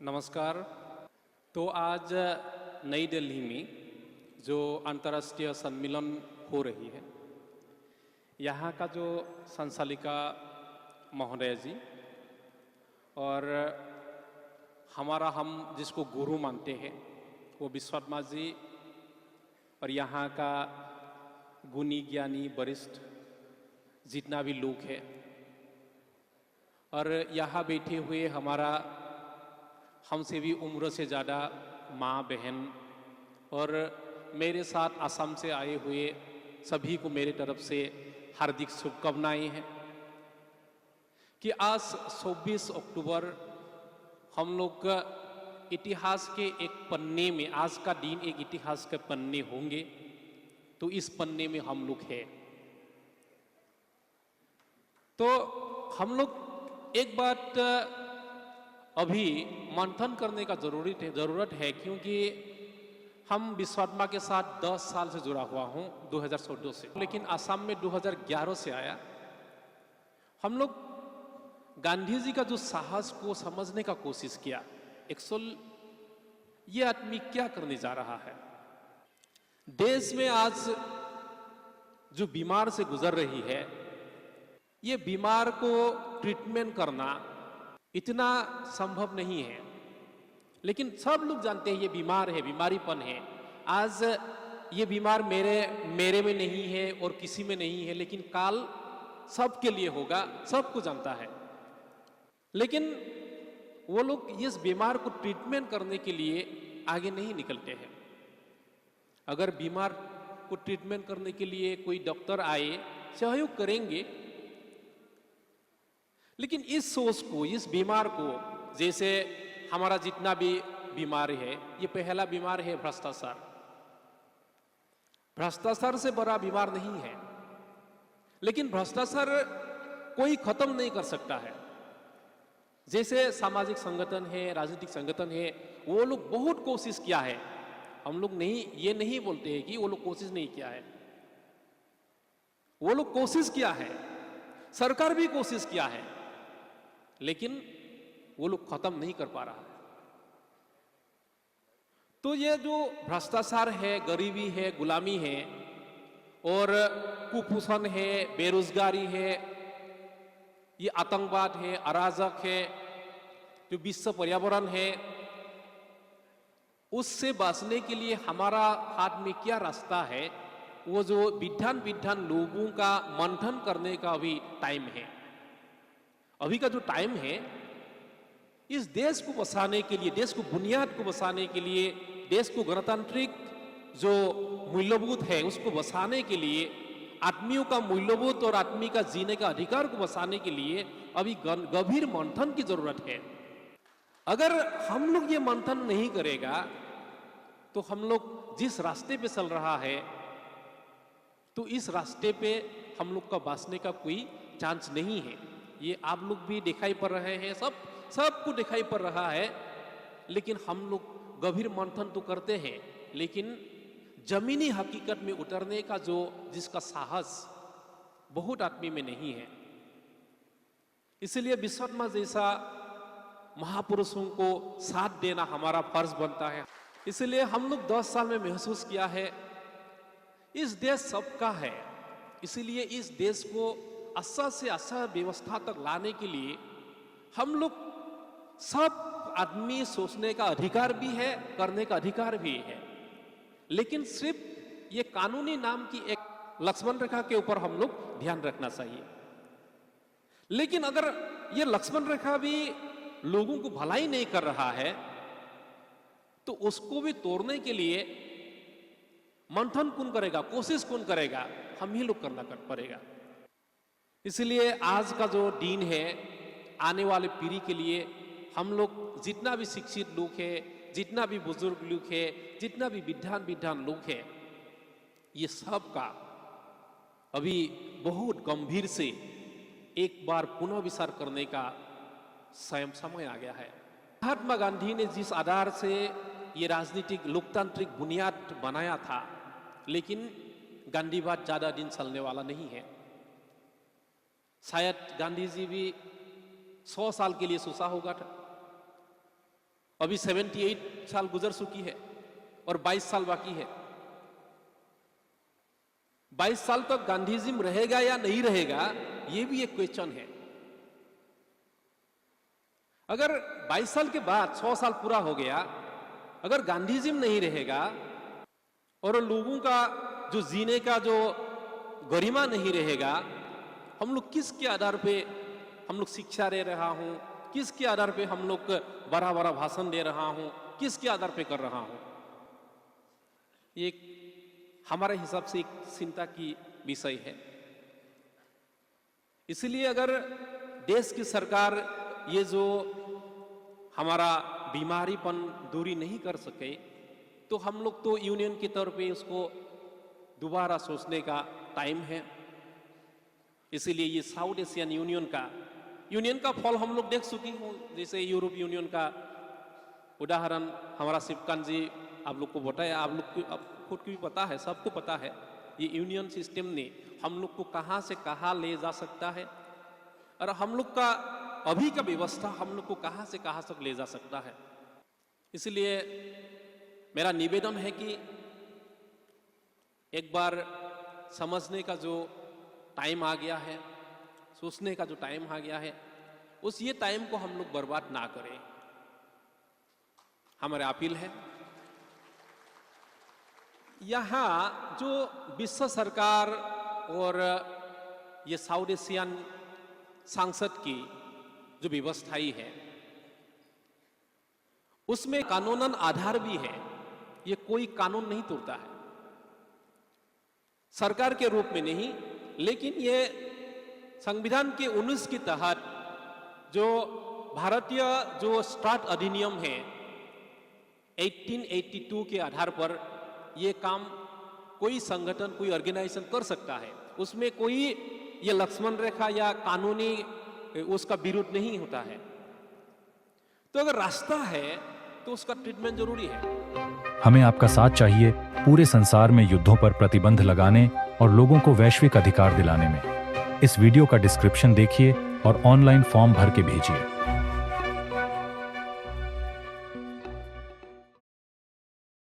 नमस्कार। तो आज नई दिल्ली में जो अंतर्राष्ट्रीय सम्मेलन हो रही है, यहाँ का जो संचालिका महोदय जी और हम जिसको गुरु मानते हैं वो विश्वकर्मा जी और यहाँ का गुणी ज्ञानी वरिष्ठ जितना भी लोग हैं और यहाँ बैठे हुए हमारा हमसे भी उम्र से ज़्यादा माँ बहन और मेरे साथ असम से आए हुए सभी को मेरे तरफ से हार्दिक शुभकामनाएं हैं कि आज 26 अक्टूबर हम लोग का इतिहास के एक पन्ने में, आज का दिन एक इतिहास के पन्ने होंगे, तो इस पन्ने में हम लोग हैं। तो हम लोग एक बात अभी मंथन करने का ज़रूरत है क्योंकि हम विश्वकर्मा के साथ 10 साल से जुड़ा हुआ हूँ 2014 से, लेकिन असम में 2011 से आया। हम लोग गांधी जी का जो साहस को समझने का कोशिश किया, एक्चुअल ये आदमी क्या करने जा रहा है। देश में आज जो बीमार से गुजर रही है, ये बीमार को ट्रीटमेंट करना इतना संभव नहीं है, लेकिन सब लोग जानते हैं ये बीमार है, बीमारीपन है। आज ये बीमार मेरे में नहीं है और किसी में नहीं है, लेकिन काल सबके लिए होगा, सबको जानता है। लेकिन वो लोग इस बीमार को ट्रीटमेंट करने के लिए आगे नहीं निकलते हैं। अगर बीमार को ट्रीटमेंट करने के लिए कोई डॉक्टर आए, सहयोग करेंगे, लेकिन इस सोच को, इस बीमार को, जैसे हमारा जितना भी बीमारी है, ये पहला बीमार है भ्रष्टाचार। भ्रष्टाचार से बड़ा बीमार नहीं है, लेकिन भ्रष्टाचार कोई खत्म नहीं कर सकता है। जैसे सामाजिक संगठन है, राजनीतिक संगठन है, वो लोग बहुत कोशिश किया है। हम लोग ये नहीं बोलते हैं कि वो लोग कोशिश नहीं किया है, वो लोग कोशिश किया है, सरकार भी कोशिश किया है, लेकिन वो लोग खत्म नहीं कर पा रहा है। तो ये जो भ्रष्टाचार है, गरीबी है, गुलामी है और कुपोषण है, बेरोजगारी है, ये आतंकवाद है, अराजक है, जो विश्व पर्यावरण है, उससे बचने के लिए हमारा हाथ में क्या रास्ता है, वो जो विद्वान लोगों का मंथन करने का अभी टाइम है। अभी का जो टाइम है, इस देश को बसाने के लिए, देश को बुनियाद को बसाने के लिए, देश को गणतांत्रिक जो मूल्यबोध है उसको बसाने के लिए, आदमियों का मूल्यबोध और आदमी का जीने का अधिकार को बसाने के लिए अभी गंभीर मंथन की जरूरत है। अगर हम लोग ये मंथन नहीं करेगा तो हम लोग जिस रास्ते पे चल रहा है, तो इस रास्ते पे हम लोग का बचने का कोई चांस नहीं है। ये आप लोग भी दिखाई पड़ रहे हैं, सबको दिखाई पड़ रहा है, लेकिन हम लोग गंभीर मंथन तो करते हैं, लेकिन जमीनी हकीकत में उतरने का जिसका साहस बहुत आदमी में नहीं है। इसलिए विश्वकर्मा जैसा महापुरुषों को साथ देना हमारा फर्ज बनता है। इसलिए हम लोग 10 साल में महसूस किया है, इस देश सबका है, इसलिए इस देश को अच्छा से अच्छा व्यवस्था तक लाने के लिए हम लोग सब आदमी सोचने का अधिकार भी है, करने का अधिकार भी है, लेकिन सिर्फ ये कानूनी नाम की एक लक्ष्मण रेखा के ऊपर हम लोग ध्यान रखना चाहिए। लेकिन अगर ये लक्ष्मण रेखा भी लोगों को भलाई नहीं कर रहा है, तो उसको भी तोड़ने के लिए मंथन कौन करेगा, कोशिश कौन करेगा? हम ही लोग करना पड़ेगा। इसलिए आज का जो दिन है, आने वाले पीढ़ी के लिए हम लोग जितना भी शिक्षित लोग हैं, जितना भी बुजुर्ग लोग हैं, जितना भी विद्वान लोग हैं, ये सब का अभी बहुत गंभीर से एक बार पुनः विचार करने का समय आ गया है। महात्मा गांधी ने जिस आधार से ये राजनीतिक लोकतांत्रिक बुनियाद बनाया था, लेकिन गांधीवाद ज्यादा दिन चलने वाला नहीं है। शायद गांधी जी भी 100 साल के लिए सोचा होगा था, अभी 78 साल गुजर चुकी है और 22 साल बाकी है। 22 साल तक गांधीजिम रहेगा या नहीं रहेगा, यह भी एक क्वेश्चन है। अगर 22 साल के बाद 100 साल पूरा हो गया, अगर गांधीजिम नहीं रहेगा और लोगों का जो जीने का जो गरिमा नहीं रहेगा, हम लोग किसके आधार पे हम लोग शिक्षा दे रहा हूं, किसके आधार पे हम लोग बड़ा बड़ा भाषण दे रहा हूं, किसके आधार पे कर रहा हूं, ये हमारे हिसाब से एक चिंता की विषय है। इसलिए अगर देश की सरकार ये जो हमारा बीमारीपन दूरी नहीं कर सके, तो हम लोग तो यूनियन के तौर पे उसको दोबारा सोचने का टाइम है। इसीलिए ये साउथ एशियन यूनियन का फल हम लोग देख चुके हैं। जैसे यूरोप यूनियन का उदाहरण हमारा शिवकांत जी आप लोग को बताया, आप लोग को खुद को भी पता है, सबको पता है, ये यूनियन सिस्टम ने हम लोग को कहां से कहां ले जा सकता है और हम लोग का अभी का व्यवस्था हम लोग को कहां से कहां तक ले जा सकता है। इसलिए मेरा निवेदन है कि एक बार समझने का जो टाइम आ गया है, सोचने का जो टाइम आ गया है, उस ये टाइम को हम लोग बर्बाद ना करें, हमारा अपील है। यहां जो विश्व सरकार और ये साउथ एशियन सांसद की जो व्यवस्था है, उसमें कानूनन आधार भी है, ये कोई कानून नहीं तोड़ता है, सरकार के रूप में नहीं, लेकिन ये संविधान के 19 के तहत जो भारतीय जो स्टार्ट अधिनियम है 1882 के आधार पर ये काम कोई संगठन, कोई ऑर्गेनाइजेशन कर सकता है। उसमें कोई ये लक्ष्मण रेखा या कानूनी उसका विरोध नहीं होता है। तो अगर रास्ता है तो उसका ट्रीटमेंट जरूरी है। हमें आपका साथ चाहिए पूरे संसार में युद्धों पर प्रतिबंध लगाने और लोगों को वैश्विक अधिकार दिलाने में। इस वीडियो का डिस्क्रिप्शन देखिए और ऑनलाइन फॉर्म भर के भेजिए।